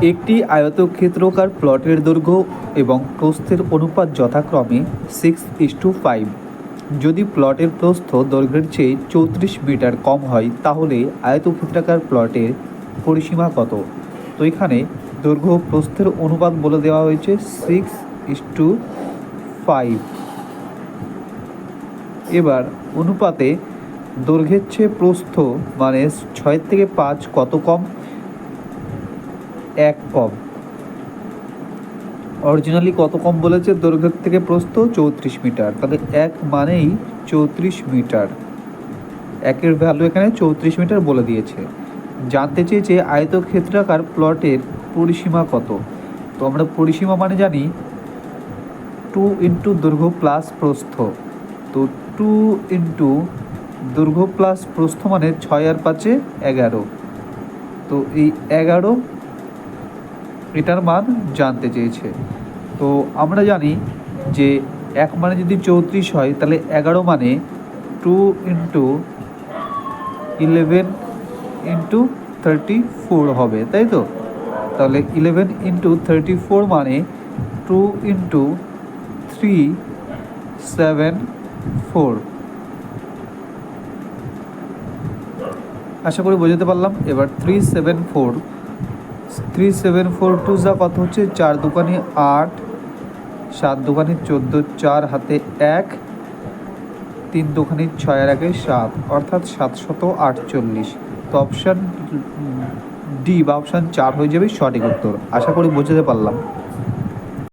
একটি আয়তক্ষেত্রাকার প্লটের দৈর্ঘ্য এবং প্রস্থের অনুপাত যথাক্রমে 6:5। যদি প্লটের প্রস্থ দৈর্ঘ্যের চেয়ে 34 মিটার কম হয় তাহলে আয়তক্ষেত্রাকার প্লটের পরিসীমা কত? তো এখানে দৈর্ঘ্য প্রস্থের অনুপাত বলে দেওয়া হয়েছে 6:5। এবার অনুপাতে দৈর্ঘ্যের চেয়ে প্রস্থ মানে 6 থেকে 5 কত কম? 1 কম। অরিজিনালি কত কম বলেছে? দৈর্ঘ্যের থেকে প্রস্থ 34 মিটার, তাহলে 1 মানেই 34 মিটার। একের ভ্যালু এখানে 34 মিটার বলে দিয়েছে। জানতে চেয়েছে আয়তক্ষেত্রাকার প্লটের পরিসীমা কত। তো আমরা পরিসীমা মানে জানি 2 ইন্টু দৈর্ঘ্য প্লাস প্রস্থ। তো 2 ইন্টু দৈর্ঘ্য প্লাস প্রস্থ মানে 6 আর 5 11। তো এই 11 এটার মান জানতে চেয়েছে। তো আমরা জানি যে 1 মানে যদি 34 হয় তাহলে 11 মানে 2 ইন্টু 11 ইন্টু 34 হবে, তাই তো? তাহলে 11 ইন্টু 34 মানে 2 ইন্টু 374। আশা করি বোঝাতে পারলাম। এবার 374 টু যা কত হচ্ছে? 4 দুকানি 8, 7 দুকানি 14, 4 হাতে 1, 3 দুকানি 6 আর 1 7, অর্থাৎ 748। তো অপশান ডি বা অপশান 4 হয়ে যাবে সঠিক উত্তর। আশা করি বোঝাতে পারলাম।